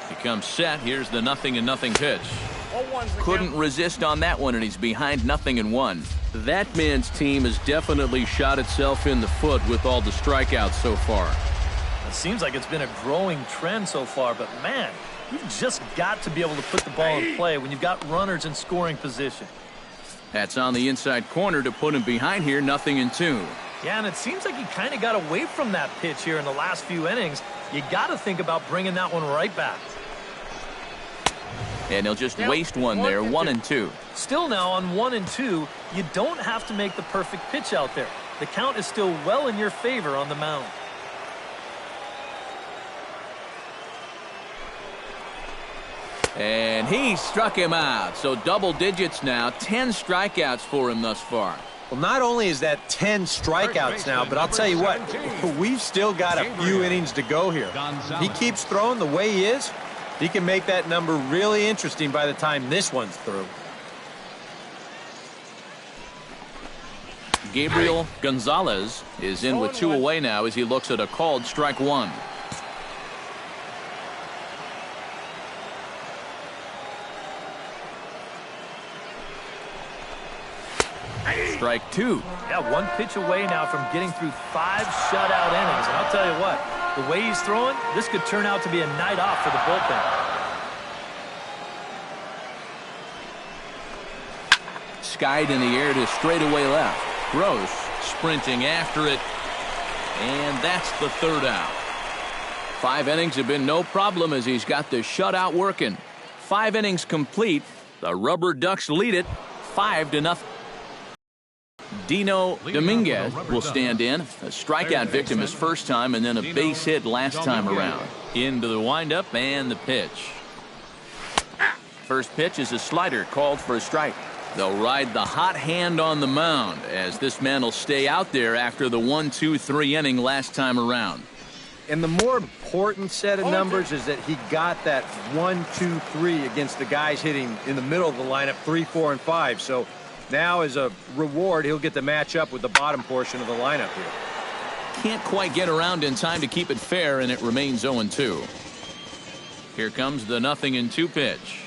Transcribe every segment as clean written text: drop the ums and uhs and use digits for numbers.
He comes set. Here's the 0-0 pitch. Couldn't resist on that one, and he's behind 0-1. That man's team has definitely shot itself in the foot with all the strikeouts so far. It seems like it's been a growing trend so far, but man, you've just got to be able to put the ball in play when you've got runners in scoring position. That's on the inside corner to put him behind here, 0-2. Yeah, and it seems like he kind of got away from that pitch here in the last few innings. You got to think about bringing that one right back. And he'll just waste one there, 1-2. Still now on 1-2, you don't have to make the perfect pitch out there. The count is still well in your favor on the mound. And he struck him out. So double digits now, 10 strikeouts for him thus far. Well, not only is that 10 strikeouts now, but I'll tell you what, we've still got a few innings to go here. He keeps throwing the way he is. He can make that number really interesting by the time this one's through. Gabriel Gonzalez is in with 2 away now as he looks at a called strike 1. Strike 2. Yeah, 1 pitch away now from getting through 5 shutout innings. And I'll tell you what, the way he's throwing, this could turn out to be a night off for the bullpen. Skied in the air to straightaway left. Gross sprinting after it. And that's the 3rd out. 5 innings have been no problem as he's got the shutout working. 5 innings complete. The Rubberducks lead it 5-0. Dino Dominguez will stand in. A strikeout victim his first time and then a base hit last time around. Into the windup and the pitch. First pitch is a slider called for a strike. They'll ride the hot hand on the mound as this man will stay out there after the 1-2-3 inning last time around. And the more important set of numbers is that he got that 1-2-3 against the guys hitting in the middle of the lineup, 3, 4, and 5. So now, as a reward, he'll get to match up with the bottom portion of the lineup here. Can't quite get around in time to keep it fair, and it remains 0-2. Here comes the 0-2 pitch.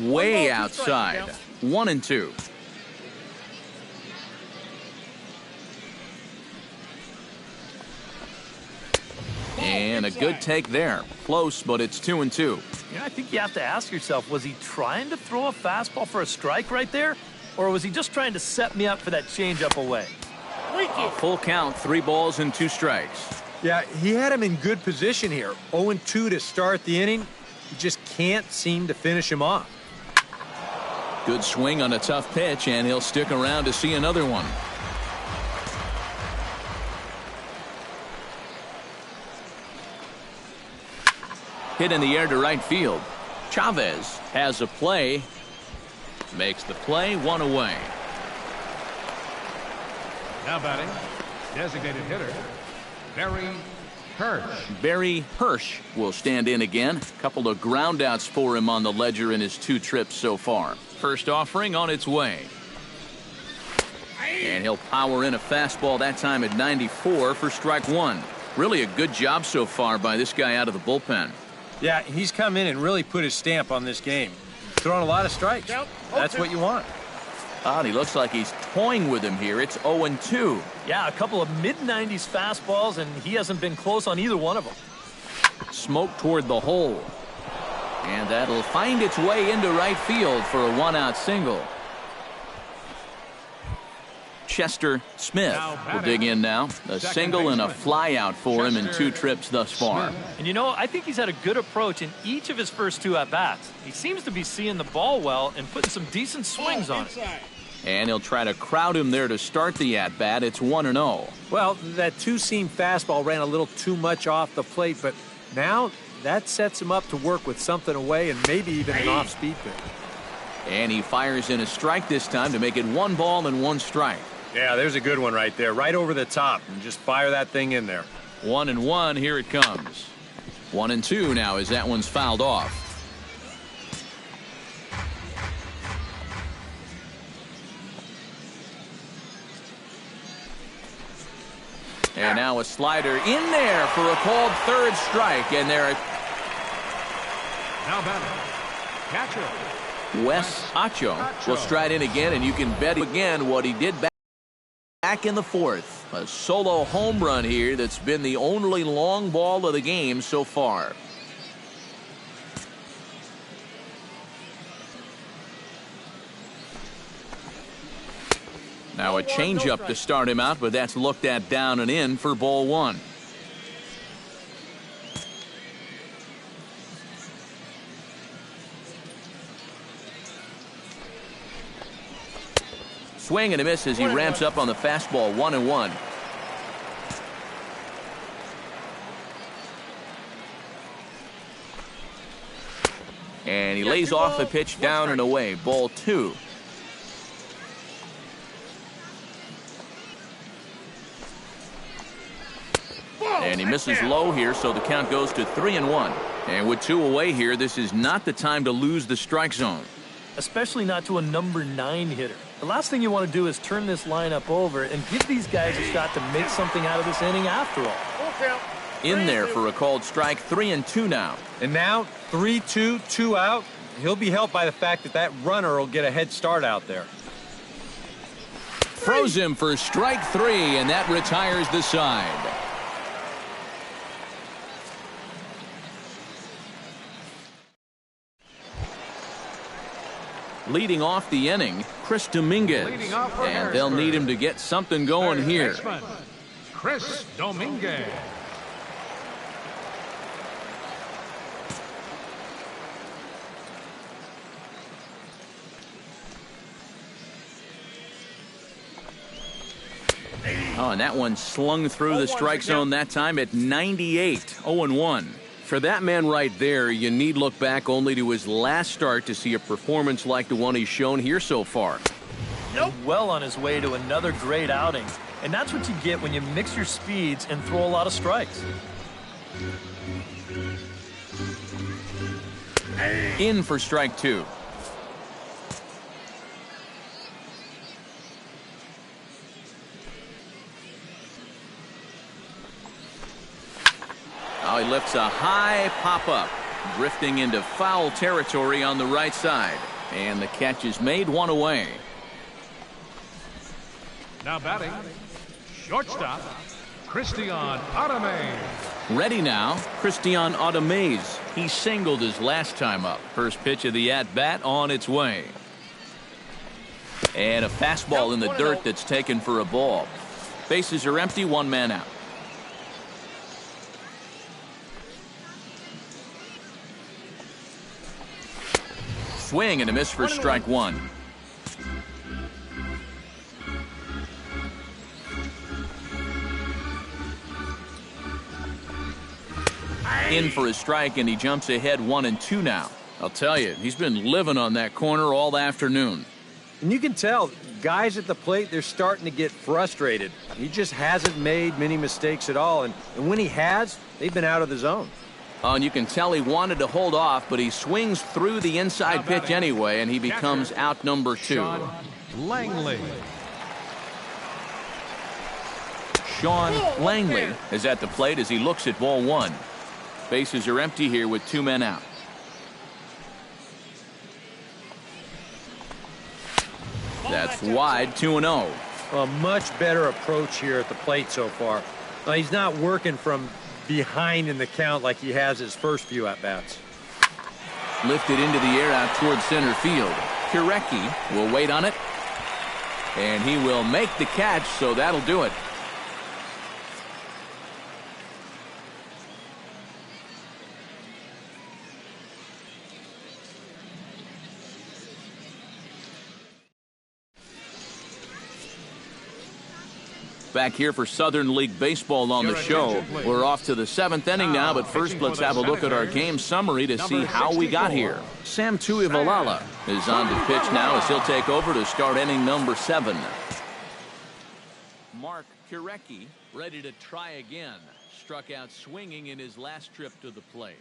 Way outside. 1-2. And a good take there. Close, but it's 2-2. Yeah, I think you have to ask yourself, was he trying to throw a fastball for a strike right there? Or was he just trying to set me up for that changeup away? A full count, 3 balls and 2 strikes. Yeah, he had him in good position here. 0-2 to start the inning. You just can't seem to finish him off. Good swing on a tough pitch, and he'll stick around to see another one. Hit in the air to right field. Chavez has a play. Makes the play, 1 away. Now batting, designated hitter, Barry Hirsch. Barry Hirsch will stand in again. A couple of groundouts for him on the ledger in his 2 trips so far. First offering on its way. And he'll power in a fastball that time at 94 for strike 1. Really a good job so far by this guy out of the bullpen. Yeah, he's come in and really put his stamp on this game. Throwing a lot of strikes. That's what you want. And he looks like he's toying with him here. It's 0-2. Yeah, a couple of mid-90s fastballs, and he hasn't been close on either one of them. Smoke toward the hole. And that'll find its way into right field for a 1-out single. Chester Smith will dig in now. A single and a fly out for him in 2 trips thus far. And you know, I think he's had a good approach in each of his first 2 at-bats. He seems to be seeing the ball well and putting some decent swings on it. And he'll try to crowd him there to start the at-bat. It's 1-0. Well, that 2-seam fastball ran a little too much off the plate, but now that sets him up to work with something away and maybe even an off-speed pitch. And he fires in a strike this time to make it 1 ball and 1 strike. Yeah, there's a good one right there, right over the top, and just fire that thing in there. 1-1, here it comes. 1-2 now as that one's fouled off. And now a slider in there for a called third strike. And there, Now batting, catcher. Wes Acho will stride in again, and you can bet again what he did back in the fourth. A solo home run here that's been the only long ball of the game so far. Now a changeup to start him out, but that's looked at down and in for ball one. Swing and a miss as he ramps up on the fastball. 1-1. And he lays off the pitch down and away. Ball two. And he misses low here, so the count goes to 3-1. And with two away here, this is not the time to lose the strike zone. Especially not to a number 9 hitter. The last thing you want to do is turn this lineup over and give these guys a shot to make something out of this inning after all. In there for a called strike. 3-2 now. And now 3-2, 2 out. He'll be helped by the fact that that runner will get a head start out there. Throws him for strike 3, and that retires the side. Leading off the inning, Chris Dominguez. And they'll need him to get something going here. Chris Dominguez. Oh, and that one slung through the strike zone that time at 98. 0-1. For that man right there, you need look back only to his last start to see a performance like the one he's shown here so far. Well on his way to another great outing. And that's what you get when you mix your speeds and throw a lot of strikes. In for strike 2. Oh, he lifts a high pop-up, drifting into foul territory on the right side. And the catch is made, one away. Now batting, shortstop, Christian Adame. Ready now, Christian Adame. He singled his last time up. First pitch of the at-bat on its way. And a fastball in the dirt that's taken for a ball. Bases are empty, one man out. Swing and a miss for strike 1. In for a strike, and he jumps ahead 1-2 now. I'll tell you, he's been living on that corner all afternoon. And you can tell, guys at the plate, they're starting to get frustrated. He just hasn't made many mistakes at all, and when he has, they've been out of the zone. And you can tell he wanted to hold off, but he swings through the inside pitch anyway, and he becomes out number 2. Langley. Sean Langley is at the plate as he looks at ball 1. Bases are empty here with 2 men out. That's wide, 2-0. A much better approach here at the plate so far. He's not working from behind in the count like he has his first few at-bats. Lifted into the air out towards center field. Kirecki will wait on it. And he will make the catch, so that'll do it. Back here for Southern League Baseball on the show. We're off to the 7th inning now, but first let's have a look at our game summary to see how we got here. Sam Tuivalala is on to pitch now as he'll take over to start inning number 7. Mark Kirecki ready to try again. Struck out swinging in his last trip to the plate.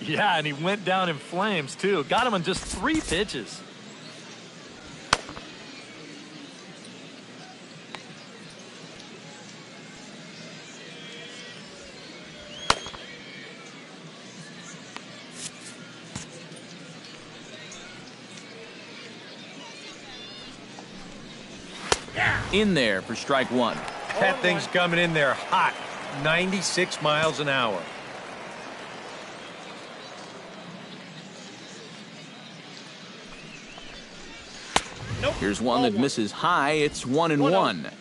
Yeah, and he went down in flames, too. Got him on just 3 pitches. In there for strike 1. That thing's coming in there hot. 96 miles an hour. Here's one that misses high. It's 1-1.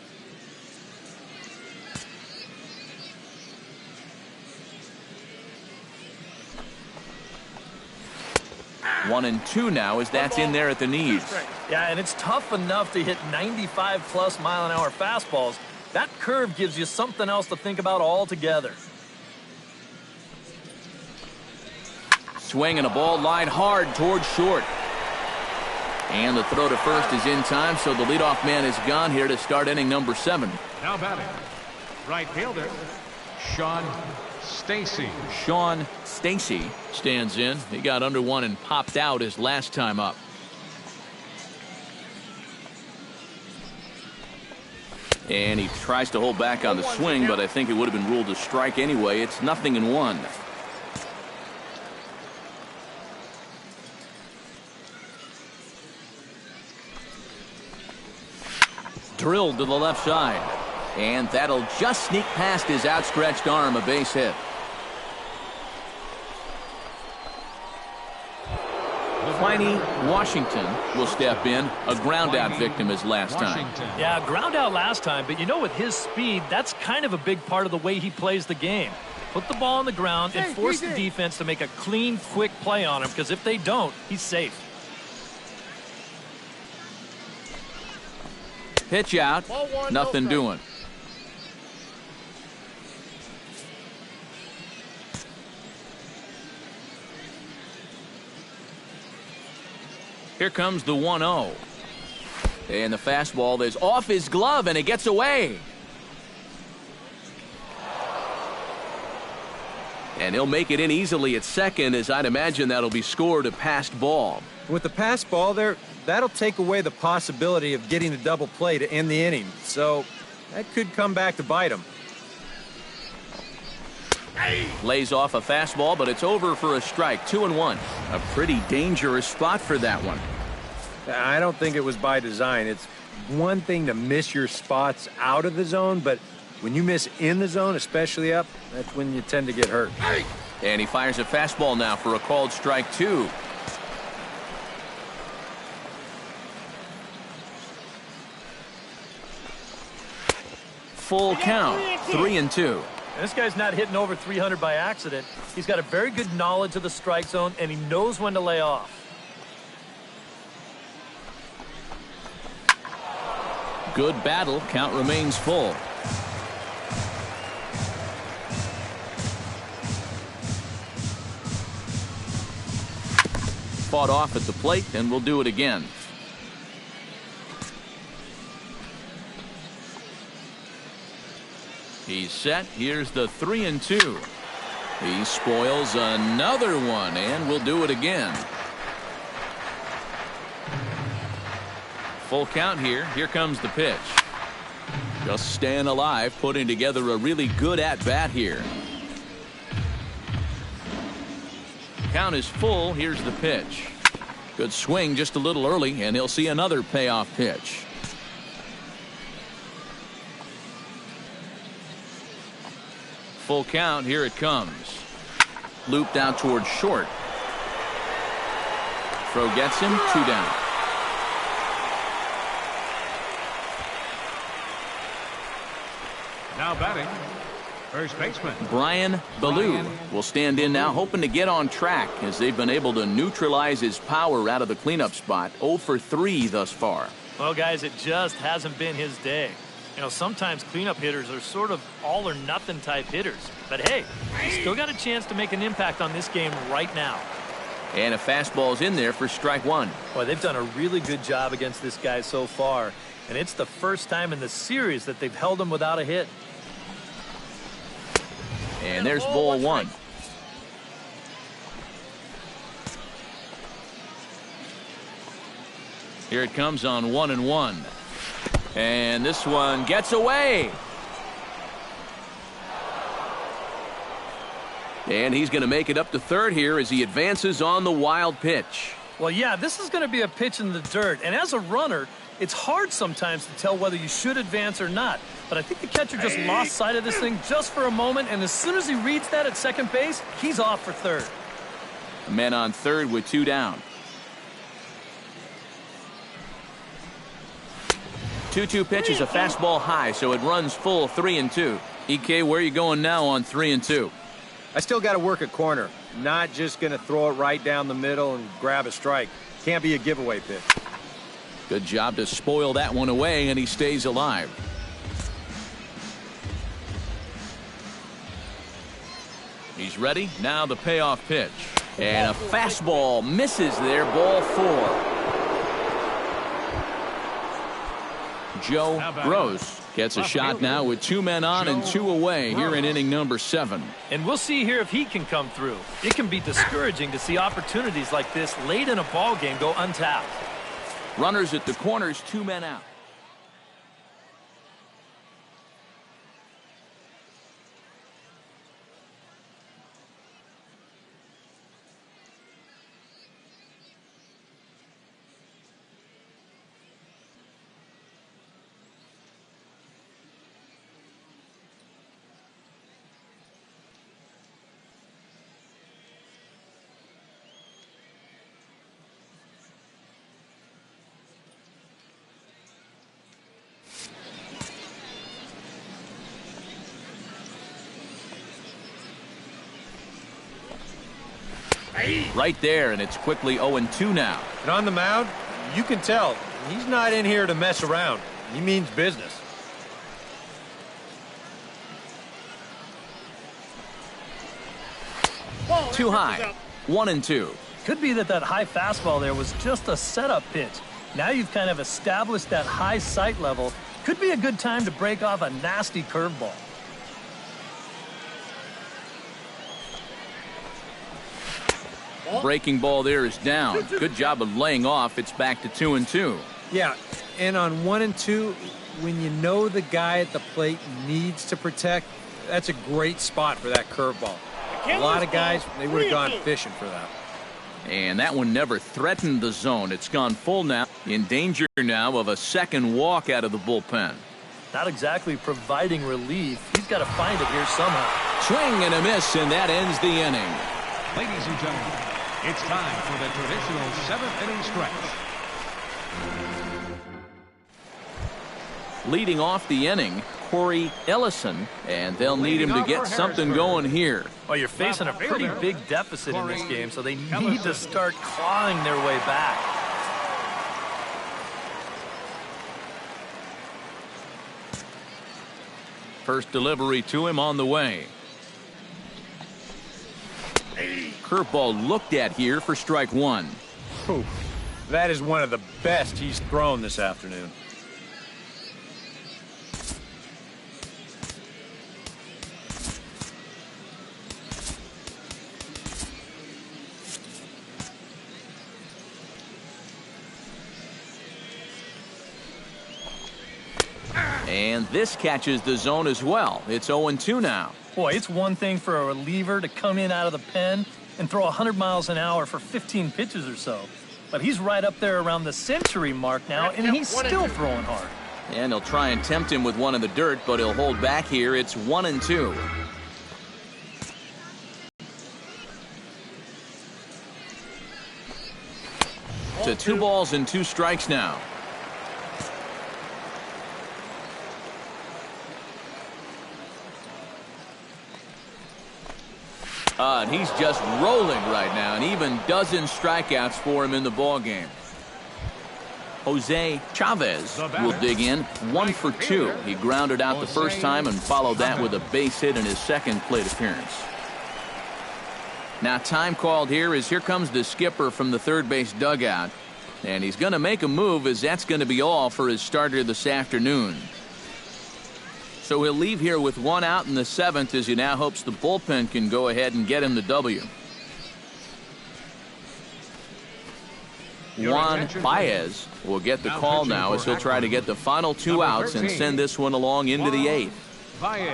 1-2 now as that's in there at the knees. Yeah, and it's tough enough to hit 95+ mile-an-hour fastballs. That curve gives you something else to think about altogether. Swing and a ball lined hard towards short. And the throw to first is in time, so the leadoff man is gone here to start inning number 7. Now batting, right fielder, Sean Stacy. Sean Stacy stands in. He got under one and popped out his last time up. And he tries to hold back on the swing, but I think it would have been ruled a strike anyway. It's 0-1. Drilled to the left side. And that'll just sneak past his outstretched arm, a base hit. Pliny Washington will step in, a ground-out victim his last time. Yeah, ground out last time, but you know, with his speed, that's kind of a big part of the way he plays the game. Put the ball on the ground and force the defense to make a clean, quick play on him, because if they don't, he's safe. Pitch out, nothing doing. Here comes the 1-0. And the fastball is off his glove, and it gets away. And he'll make it in easily at second, as I'd imagine that'll be scored a passed ball. With the pass ball there, that'll take away the possibility of getting a double play to end the inning. So that could come back to bite him. Lays off a fastball, but it's over for a strike. 2-1. A pretty dangerous spot for that one. I don't think it was by design. It's one thing to miss your spots out of the zone, but when you miss in the zone, especially up, that's when you tend to get hurt. And he fires a fastball now for a called strike 2. Full count, 3-2. This guy's not hitting over 300 by accident. He's got a very good knowledge of the strike zone, and he knows when to lay off. Good battle. Count remains full. Fought off at the plate, and we'll do it again. He's set. Here's the 3-2. He spoils another one, and we'll do it again. Full count here. Here comes the pitch. Just staying alive, putting together a really good at-bat here. Count is full. Here's the pitch. Good swing just a little early, and he'll see another payoff pitch. Full count. Here it comes. Looped out towards short. Throw gets him. 2 down. Now batting, first baseman Brian Ballou will stand in now, hoping to get on track as they've been able to neutralize his power out of the cleanup spot. 0 for 3 thus far. Well, guys, it just hasn't been his day. You know, sometimes cleanup hitters are sort of all or nothing type hitters. But hey, he's still got a chance to make an impact on this game right now. And a fastball's in there for strike 1. Boy, they've done a really good job against this guy so far. And it's the first time in the series that they've held him without a hit. And there's ball 1. Here it comes on 1-1. And this one gets away. And he's going to make it up to third here as he advances on the wild pitch. Well, yeah, this is going to be a pitch in the dirt. And as a runner, it's hard sometimes to tell whether you should advance or not. But I think the catcher just lost sight of this thing just for a moment. And as soon as he reads that at second base, he's off for third. Men on third with 2 down. 2-2 pitch is a fastball high, so it runs full 3-2. EK, where are you going now on 3-2? I still got to work a corner. Not just going to throw it right down the middle and grab a strike. Can't be a giveaway pitch. Good job to spoil that one away, and he stays alive. He's ready. Now the payoff pitch. And a fastball misses there. Ball 4. Joe Gross gets a shot now with 2 men on and 2 away here in inning number 7. And we'll see here if he can come through. It can be discouraging to see opportunities like this late in a ball game go untapped. Runners at the corners, 2 men out. Right there, and it's quickly 0-2 now. And on the mound, you can tell he's not in here to mess around. He means business. Too high. 1-2. Could be that high fastball there was just a setup pitch. Now you've kind of established that high sight level. Could be a good time to break off a nasty curveball. Breaking ball there is down. Good job of laying off. It's back to 2-2. Yeah, and on 1-2, when you know the guy at the plate needs to protect, that's a great spot for that curveball. A lot of guys, they would have gone fishing for that. And that one never threatened the zone. It's gone full now. In danger now of a second walk out of the bullpen. Not exactly providing relief. He's got to find it here somehow. Swing and a miss, and that ends the inning. Ladies and gentlemen, it's time for the traditional 7th inning stretch. Leading off the inning, Corey Ellison, and they'll need him to get something going here. Well, you're facing a pretty big deficit in this game, so they need to start clawing their way back. First delivery to him on the way. Curveball looked at here for strike 1. Ooh, that is one of the best he's thrown this afternoon. And this catches the zone as well. It's 0-2 now. Boy, it's one thing for a reliever to come in out of the pen and throw 100 miles an hour for 15 pitches or so. But he's right up there around the century mark now, and he's still throwing hard. And he'll try and tempt him with one in the dirt, but he'll hold back here. It's 1-2. To 2 balls and 2 strikes now. And he's just rolling right now, and even dozen strikeouts for him in the ballgame. Jose Chavez will dig in. 1 for 2. He grounded out the first time and followed that with a base hit in his second plate appearance. Now time called here as here comes the skipper from the third base dugout. And he's going to make a move as that's going to be all for his starter this afternoon. So he'll leave here with 1 out in the 7th as he now hopes the bullpen can go ahead and get him the W. Juan Baez will get the call now as he'll try to get the final 2 outs and send this one along into the 8th. Baez.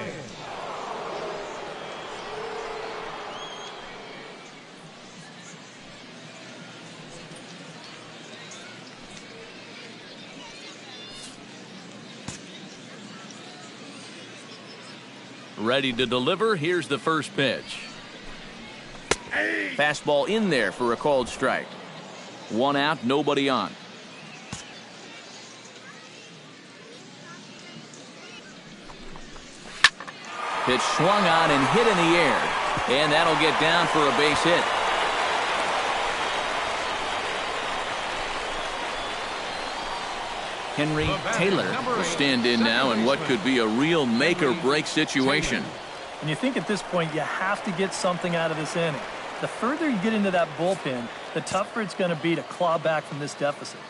Ready to deliver. Here's the first pitch. Fastball in there for a called strike. 1 out, nobody on. Pitch swung on and hit in the air, and that'll get down for a base hit. Henry Taylor will stand in now in what could be a real make-or-break situation. And you think at this point you have to get something out of this inning. The further you get into that bullpen, the tougher it's going to be to claw back from this deficit.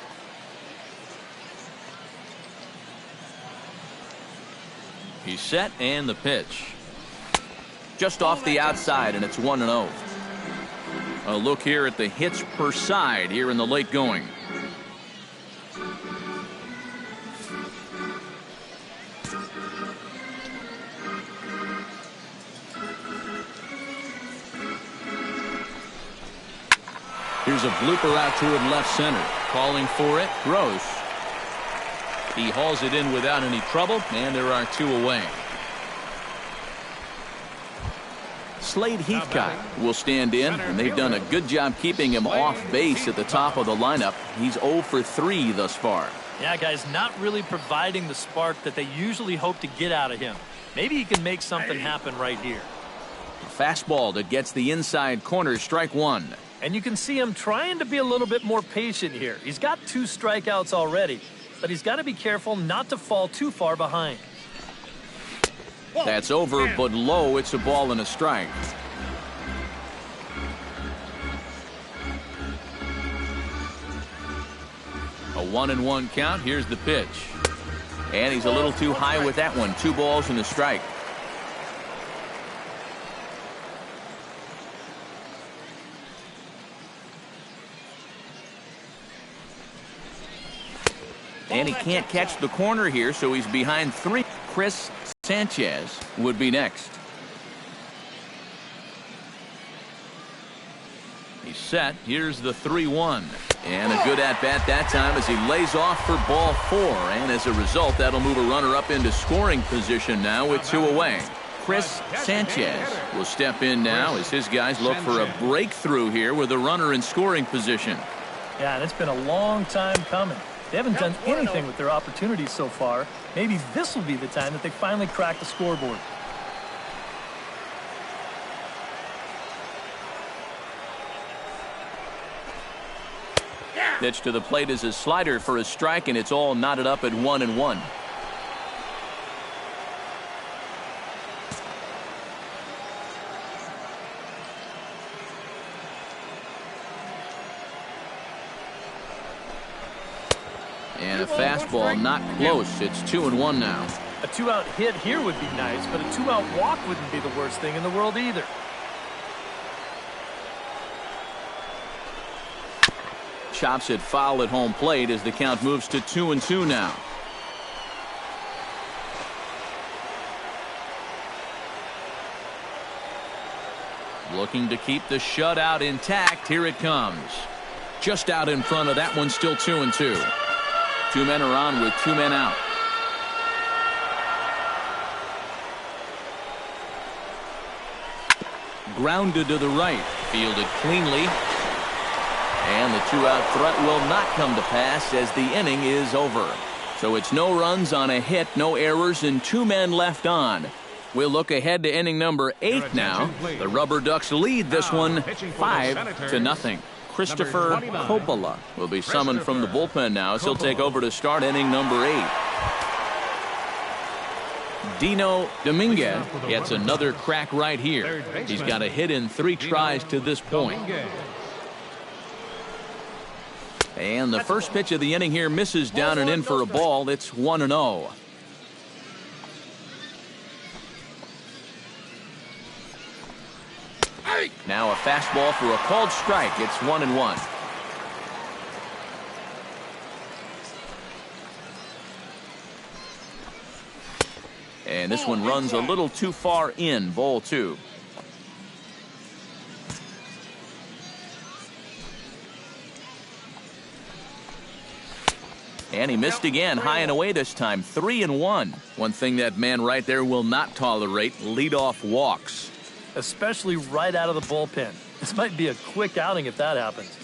He's set, and the pitch. Just off the outside, and it's 1-0. A look here at the hits per side here in the late going. Here's a blooper out toward left center. Calling for it, Gross. He hauls it in without any trouble, and there are 2 away. Slade Heathcock will stand in, and they've done a good job keeping him off base at the top of the lineup. He's 0 for 3 thus far. Yeah, guys, not really providing the spark that they usually hope to get out of him. Maybe he can make something happen right here. Fastball that gets the inside corner, strike 1. And you can see him trying to be a little bit more patient here. He's got 2 strikeouts already, but he's got to be careful not to fall too far behind. That's over, but low. It's a ball and a strike. A 1-1 count. Here's the pitch. And he's a little too high with that one. 2 balls and a strike. And he can't catch the corner here, so he's behind 3. Chris Sanchez would be next. He's set. Here's the 3-1. And a good at-bat that time as he lays off for ball 4. And as a result, that'll move a runner up into scoring position now with 2 away. Chris Sanchez will step in now as his guys look for a breakthrough here with a runner in scoring position. Yeah, and it's been a long time coming. They haven't done anything with their opportunities so far. Maybe this will be the time that they finally crack the scoreboard. Pitch to the plate is a slider for a strike, and it's all knotted up at 1-1. And a fastball not close. It's 2-1 now. A 2-out hit here would be nice, but a 2-out walk wouldn't be the worst thing in the world either. Chops it foul at home plate as the count moves to 2-2 now. Looking to keep the shutout intact. Here it comes. Just out in front of that one, still 2-2. 2 men are on with 2 men out. Grounded to the right. Fielded cleanly. And the 2-out threat will not come to pass as the inning is over. So it's no runs on a hit, no errors, and 2 men left on. We'll look ahead to inning number 8 now. The Rubberducks lead this one 5-0. Christopher Coppola will be summoned from the bullpen now as he'll take over to start inning number 8. Dino Dominguez gets another crack right here. He's got a hit in 3 tries to this point. And the first pitch of the inning here misses down and in for a ball. It's 1-0. Now a fastball for a called strike. It's 1-1. And this one runs a little too far in, ball 2. And he missed again, high and away this time, 3-1. One thing that man right there will not tolerate, leadoff walks. Especially right out of the bullpen. This might be a quick outing if that happens.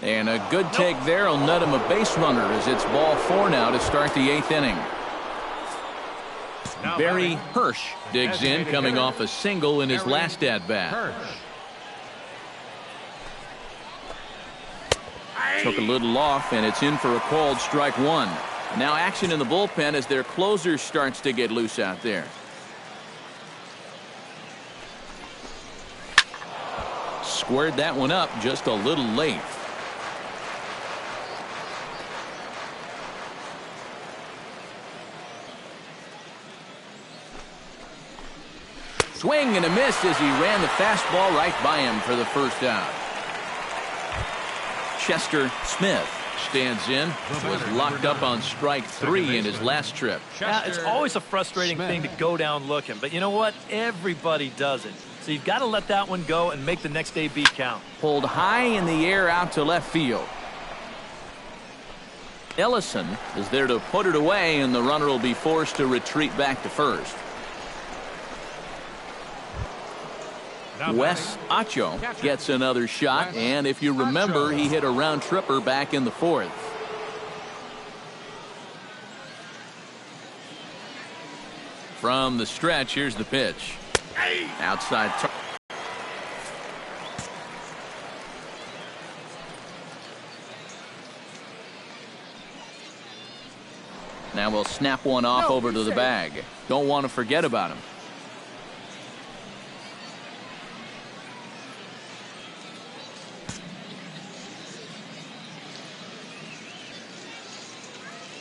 And a good take there will net him a base runner as it's ball 4 now to start the 8th inning. Barry Hirsch digs in, coming off a single in his last at-bat. Took a little off, and it's in for a called strike 1. Now action in the bullpen as their closer starts to get loose out there. Squared that one up just a little late. Swing and a miss as he ran the fastball right by him for the first out. Chester Smith stands in, was locked up on strike 3 in his last trip. Yeah, it's always a frustrating thing to go down looking, but you know what? Everybody does it. So you've got to let that one go and make the next AB count. Pulled high in the air out to left field. Ellison is there to put it away, and the runner will be forced to retreat back to first. Wes Acho gets another shot, and if you remember, he hit a round tripper back in the 4th. From the stretch, here's the pitch. Outside. Now we'll snap one off over to the bag. Don't want to forget about him.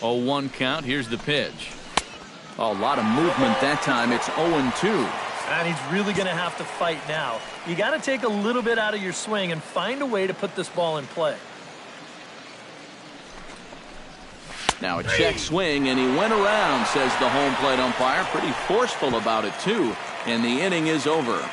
Oh, 1 count. Here's the pitch. Oh, a lot of movement that time. It's 0-2. And he's really going to have to fight now. You got to take a little bit out of your swing and find a way to put this ball in play. Now a check swing, and he went around, says the home plate umpire. Pretty forceful about it, too. And the inning is over.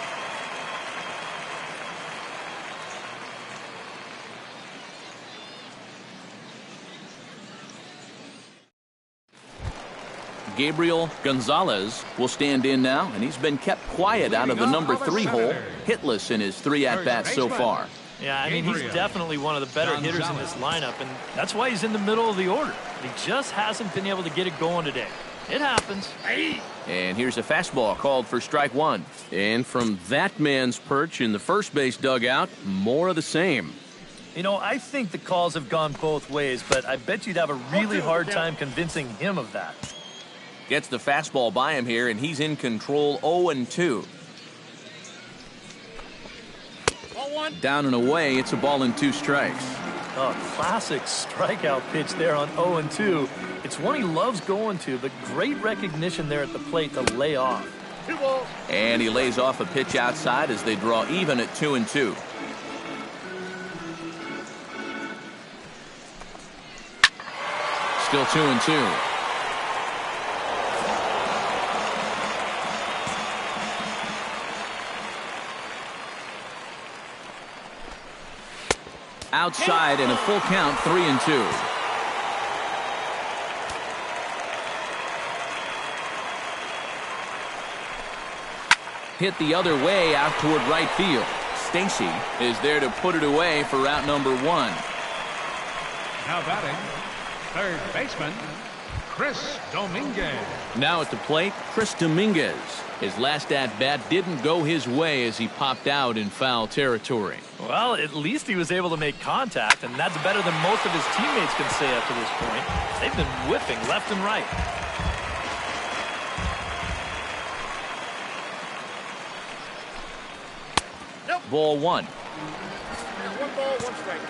Gabriel Gonzalez will stand in now, and he's been kept quiet out of the number 3 hole, hitless in his 3 at-bats so far. Yeah, I mean, he's definitely one of the better hitters in this lineup, and that's why he's in the middle of the order. He just hasn't been able to get it going today. It happens. And here's a fastball called for strike 1. And from that man's perch in the first base dugout, more of the same. You know, I think the calls have gone both ways, but I bet you'd have a really hard time convincing him of that. Gets the fastball by him here, and he's in control. 0-2. Down and away, it's a ball and 2 strikes. Oh, classic strikeout pitch there on 0-2. It's one he loves going to, but great recognition there at the plate to lay off. And he lays off a pitch outside as they draw even at 2-2. Still 2-2. Outside and a full count, 3-2. Hit the other way out toward right field. Stacy is there to put it away for out number 1. Now batting, third baseman, Chris Dominguez. Now at the plate, Chris Dominguez. His last at-bat didn't go his way as he popped out in foul territory. Well, at least he was able to make contact, and that's better than most of his teammates can say up to this point. They've been whipping left and right. Ball 1. 1 ball, 1 strike.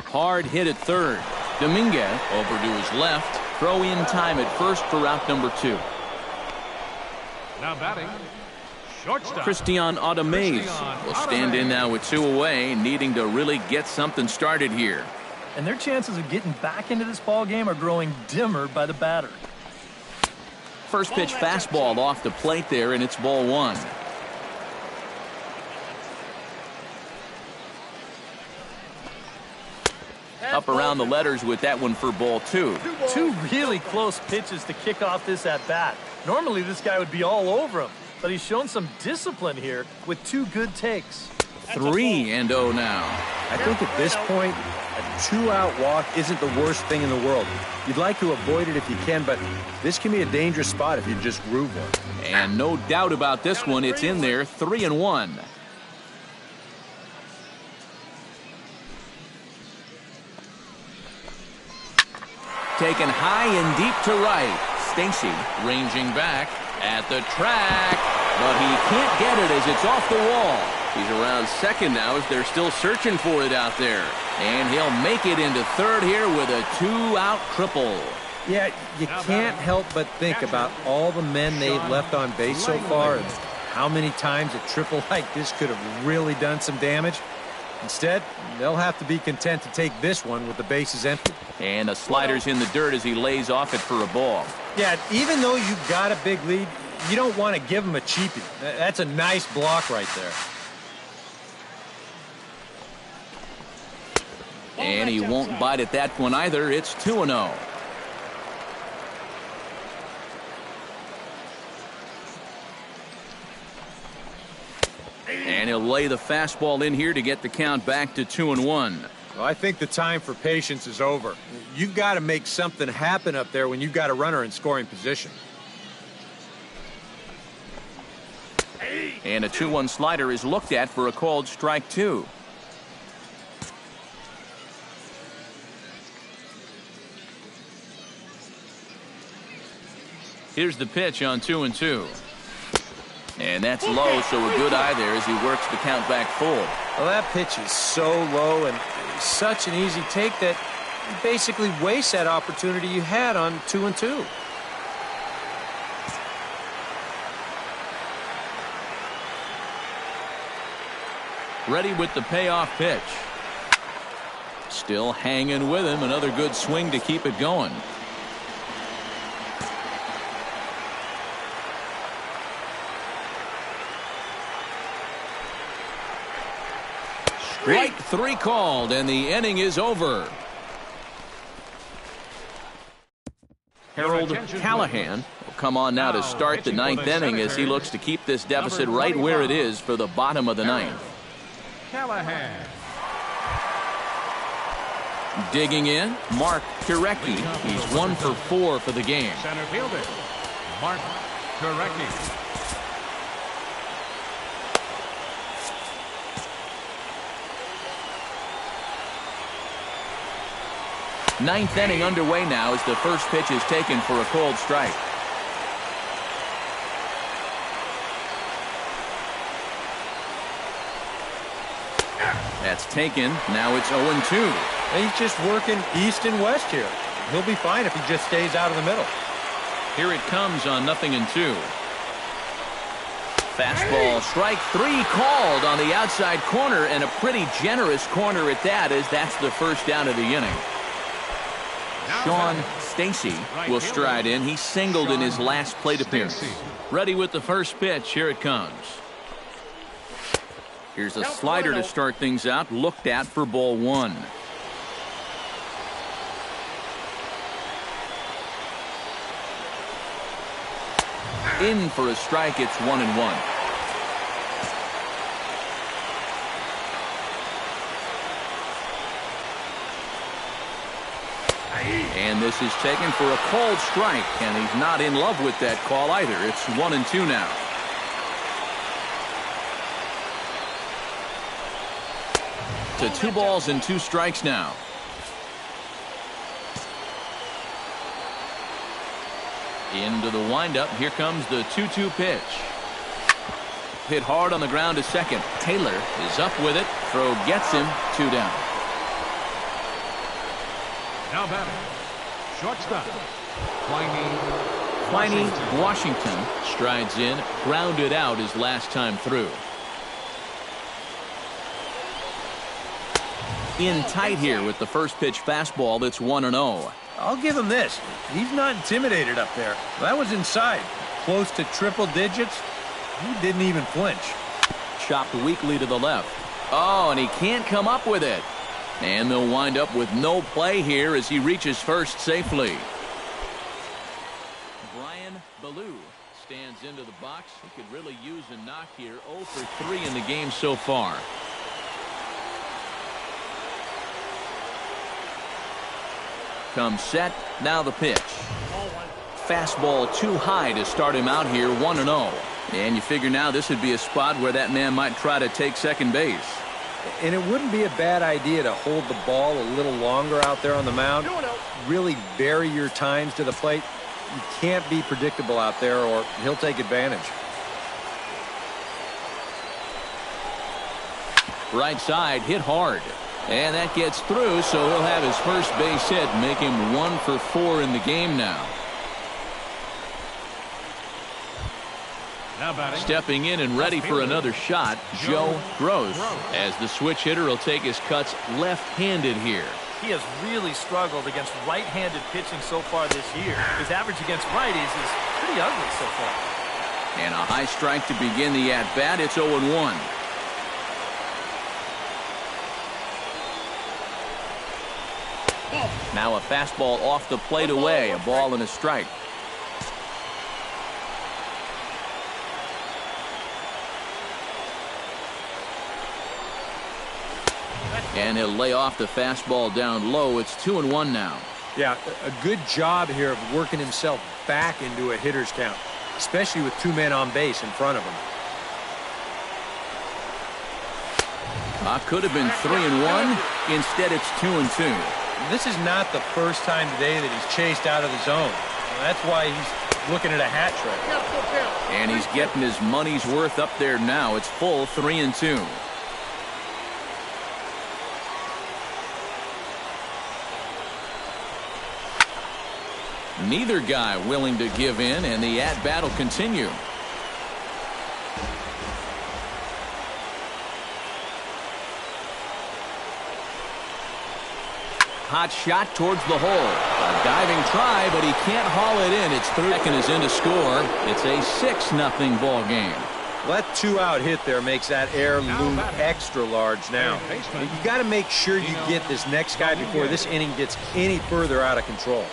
Hard hit at third. Dominguez over to his left. Throw in time at first for out number 2. Now batting, Shortstop. Christian Automez will stand in now with 2 away, needing to really get something started here. And their chances of getting back into this ball game are growing dimmer by the batter. First pitch fastball off the plate there, and it's ball 1. Up around the letters with that one for ball 2. 2 really close pitches to kick off this at-bat. Normally this guy would be all over him, but he's shown some discipline here with 2 good takes. 3-0 now. I think at this point, a 2-out walk isn't the worst thing in the world. You'd like to avoid it if you can, but this can be a dangerous spot if you just groove one. And no doubt about this one, it's in there, 3-1. Taken high and deep to right. Stacy ranging back at the track, but he can't get it as it's off the wall. He's around second now as they're still searching for it out there. And he'll make it into third here with a 2-out triple. Yeah, you can't help but think about all the men they've left on base so far and how many times a triple like this could have really done some damage. Instead, they'll have to be content to take this one with the bases empty. And a slider's in the dirt as he lays off it for a ball. Yeah, even though you've got a big lead, you don't want to give him a cheapie. That's a nice block right there. And he won't bite at that one either. It's 2-0. And he'll lay the fastball in here to get the count back to 2-1. Well, I think the time for patience is over. You've got to make something happen up there when you've got a runner in scoring position. And a 2-1 slider is looked at for a called strike 2. Here's the pitch on 2-2. And that's low, so a good eye there as he works the count back full. Well, that pitch is so low and such an easy take that you basically waste that opportunity you had on 2-2. Ready with the payoff pitch. Still hanging with him. Another good swing to keep it going. Strike 3 called, and the inning is over. Harold Callahan will come on now to start the 9th inning as he looks to keep this deficit right where it is for the bottom of the 9th. Callahan. Digging in, Mark Turecki. He's 1 for 4 for the game. Center fielder, Mark Turecki. Ninth inning underway now as the first pitch is taken for a called strike. That's taken. Now it's 0-2. He's just working east and west here. He'll be fine if he just stays out of the middle. Here it comes on 0-2. Fastball, strike 3 called on the outside corner, and a pretty generous corner at that, as that's the first down of the inning. Sean Stacy will stride in. He singled in his last plate appearance. Ready with the first pitch. Here it comes. Here's a slider to start things out. Looked at for ball 1. In for a strike. It's 1-1. And this is taken for a called strike, and he's not in love with that call either. It's 1-2 now. To 2 balls and 2 strikes now. Into the windup. Here comes the 2-2 pitch. Hit hard on the ground to second. Taylor is up with it. Throw gets him. 2 down. Now batting, shortstop, Pliny Pliny Washington strides in, grounded out his last time through. In tight here with the first pitch fastball that's 1-0. I'll give him this. He's not intimidated up there. That was inside. Close to triple digits. He didn't even flinch. Chopped weakly to the left. Oh, and he can't come up with it. And they'll wind up with no play here as he reaches first safely. Brian Ballou stands into the box. He could really use a knock here. 0 for 3 in the game so far. Comes set. Now the pitch. Fastball too high to start him out here. 1-0. And you figure now this would be a spot where that man might try to take second base. And it wouldn't be a bad idea to hold the ball a little longer out there on the mound. Really vary your times to the plate. You can't be predictable out there or he'll take advantage. Right side hit hard. And that gets through, so he'll have his first base hit, make him 1 for 4 in the game now. Stepping in and ready for another shot, Joe Gross. As the switch hitter will take his cuts left-handed here. He has really struggled against right-handed pitching so far this year. His average against righties is pretty ugly so far. And a high strike to begin the at-bat. It's 0-1. Now a fastball off the plate away. A ball and a strike. And he'll lay off the fastball down low. It's 2-1 now. Yeah, a good job here of working himself back into a hitter's count, especially with 2 men on base in front of him. Could have been 3-1. Instead, it's 2-2. This is not the first time today that he's chased out of the zone. That's why he's looking at a hat trick. And he's getting his money's worth up there now. It's full 3-2. Neither guy willing to give in, and the at-bat will continue. Hot shot towards the hole. A diving try, but he can't haul it in. It's third. Second is in to score. It's a 6-0 ball game. That 2-out hit there makes that air loom extra large now. You got to make sure you get this next guy before this inning gets any further out of control.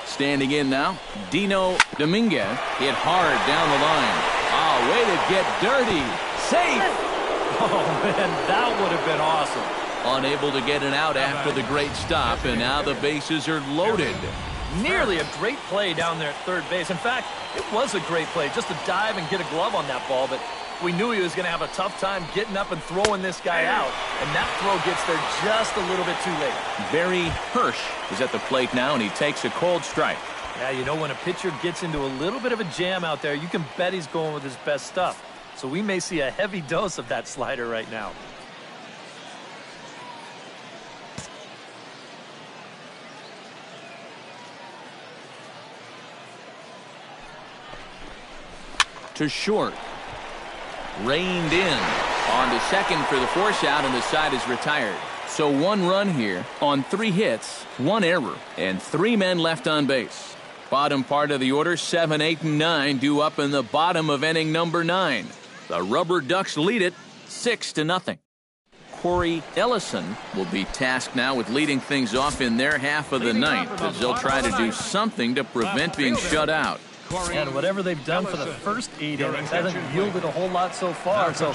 Standing in now, Dino Dominguez hit hard down the line. Oh, way to get dirty. Safe. Oh, man, that would have been awesome. Unable to get an out after the great stop, and now the bases are loaded. Nearly a great play down there at third base. In fact, it was a great play just to dive and get a glove on that ball, but we knew he was going to have a tough time getting up and throwing this guy out, and that throw gets there just a little bit too late. Barry Hirsch is at the plate now, and he takes a cold strike. Yeah, you know, when a pitcher gets into a little bit of a jam out there, you can bet he's going with his best stuff. So we may see a heavy dose of that slider right now. To short. Reined in. On to second for the force out, and the side is retired. So 1 run here on 3 hits, 1 error, and 3 men left on base. Bottom part of the order, 7, 8, and 9 due up in the bottom of inning number 9. The Rubberducks lead it 6-0. Corey Ellison will be tasked now with leading things off in their half of the ninth, as they'll try to do something to prevent being shut out. And whatever they've done for the first 8 innings hasn't yielded a whole lot so far. So,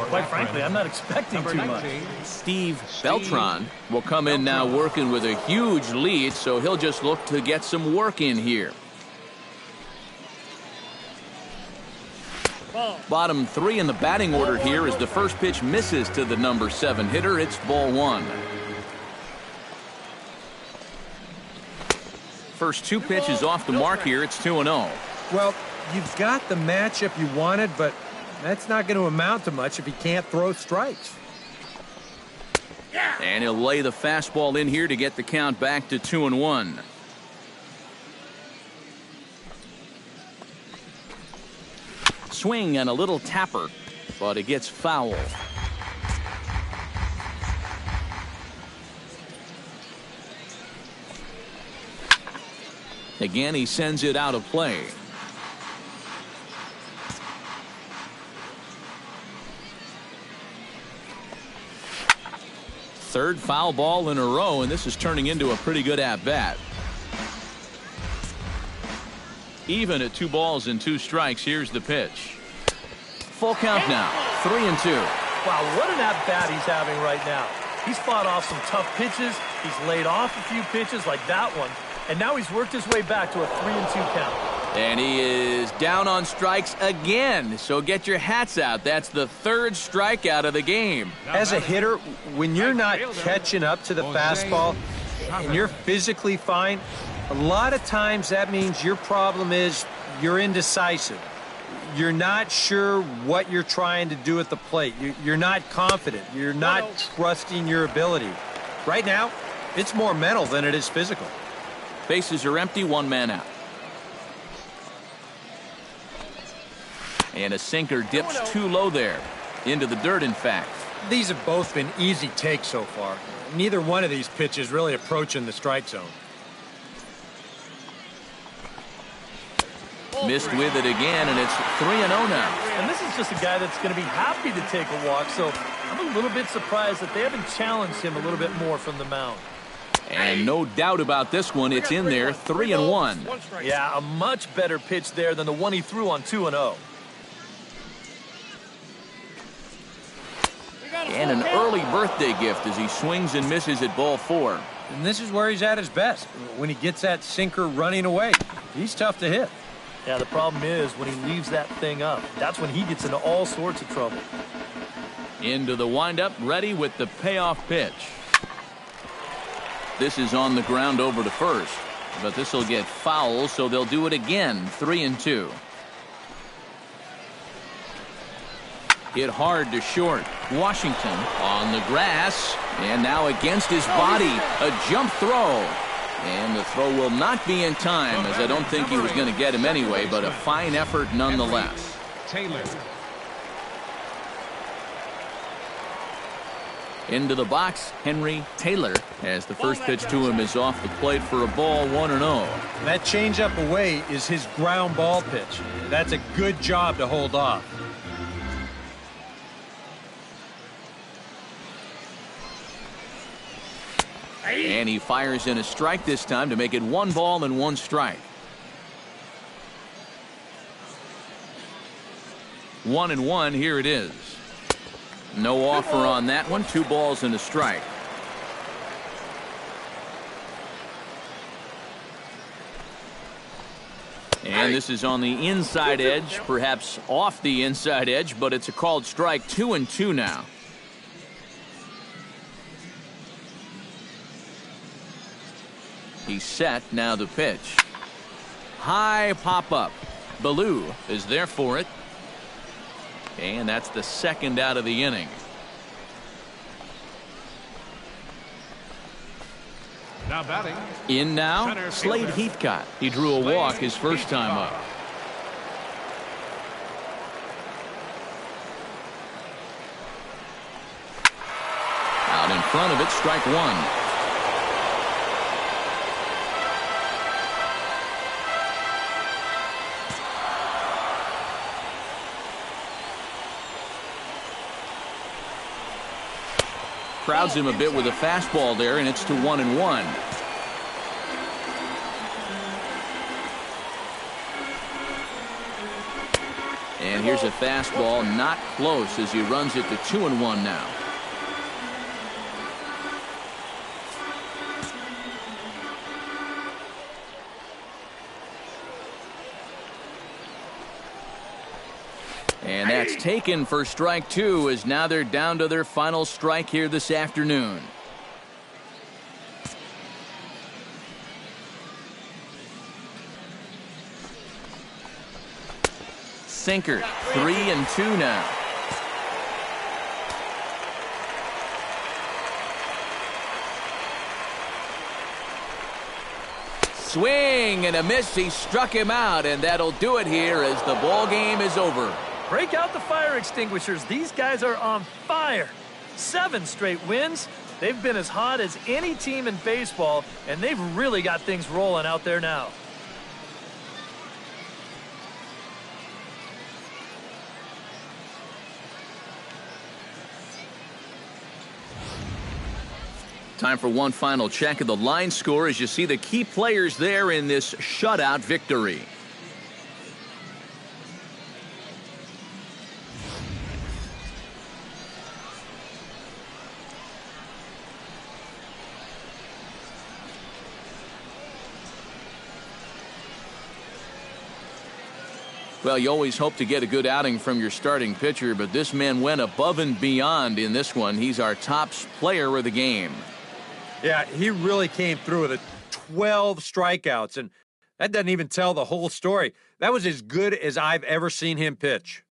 quite frankly, I'm not expecting too much. Steve Beltran will come in now working with a huge lead, so he'll just look to get some work in here. Bottom 3 in the batting order here as the first pitch misses to the number 7 hitter. It's ball 1. First 2 pitches off the mark here. It's 2-0. Well, you've got the matchup you wanted, but that's not going to amount to much if he can't throw strikes. Yeah. And he'll lay the fastball in here to get the count back to 2-1. Swing and a little tapper, but it gets foul. Again, he sends it out of play. Third foul ball in a row, and this is turning into a pretty good at-bat. Even at 2 balls and 2 strikes, here's the pitch. Full count now, 3-2. Wow, what an at-bat he's having right now. He's fought off some tough pitches. He's laid off a few pitches like that one. And now he's worked his way back to a 3-2 count. And he is down on strikes again. So get your hats out. That's the 3rd strikeout of the game. As a hitter, when you're not catching up to the fastball and you're physically fine, a lot of times that means your problem is you're indecisive. You're not sure what you're trying to do at the plate. You're not confident. You're not trusting your ability. Right now, it's more mental than it is physical. Bases are empty, 1 man out. And a sinker dips too low there. Into the dirt, in fact. These have both been easy takes so far. Neither one of these pitches really approaching the strike zone. Missed with it again, and it's 3-0 now. And this is just a guy that's going to be happy to take a walk, so I'm a little bit surprised that they haven't challenged him a little bit more from the mound. And no doubt about this one, it's in there, 3-1. Yeah, a much better pitch there than the one he threw on 2-0. And an early birthday gift as he swings and misses at ball 4. And this is where he's at his best, when he gets that sinker running away. He's tough to hit. Yeah, the problem is when he leaves that thing up, that's when he gets into all sorts of trouble. Into the windup, ready with the payoff pitch. This is on the ground over to first, but this will get foul, so they'll do it again, 3-2. Hit hard to short. Washington on the grass, and now against his body, a jump throw. And the throw will not be in time, as I don't think he was going to get him anyway, but a fine effort nonetheless. Taylor. Into the box, Henry Taylor, as the first pitch to him is off the plate for a ball, 1-0. That changeup away is his ground ball pitch. That's a good job to hold off. And he fires in a strike this time to make it 1 ball and 1 strike. 1-1, here it is. No offer on that one, 2 balls and a strike. And this is on the inside edge, perhaps off the inside edge, but it's a called strike. 2-2 now. He's set, now the pitch. High pop-up. Ballou is there for it. And that's the 2nd out of the inning. Now batting. In now, Slade Heathcott. He drew a walk his first time up. Out in front of it, strike 1. Crowds him a bit with a fastball there, and it's to 1-1. And here's a fastball, not close, as he runs it to 2-1 now. And that's taken for strike 2, as now they're down to their final strike here this afternoon. Sinker, 3-2 now. swing and a miss. He struck him out, and that'll do it here as the ball game is over. Break out the fire extinguishers. These guys are on fire. 7 straight wins. They've been as hot as any team in baseball, and they've really got things rolling out there now. Time for one final check of the line score as you see the key players there in this shutout victory. Well, you always hope to get a good outing from your starting pitcher, but this man went above and beyond in this one. He's our top player of the game. Yeah, he really came through with 12 strikeouts, and that doesn't even tell the whole story. That was as good as I've ever seen him pitch.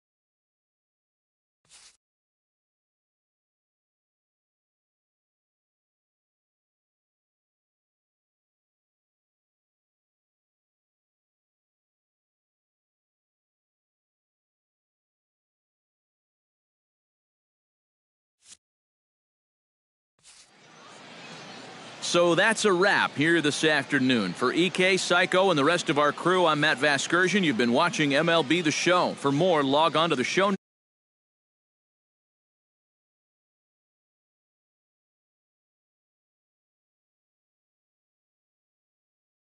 So that's a wrap here this afternoon. For EK, Psycho, and the rest of our crew, I'm Matt Vasgersian. You've been watching MLB The Show. For more, log on to the show.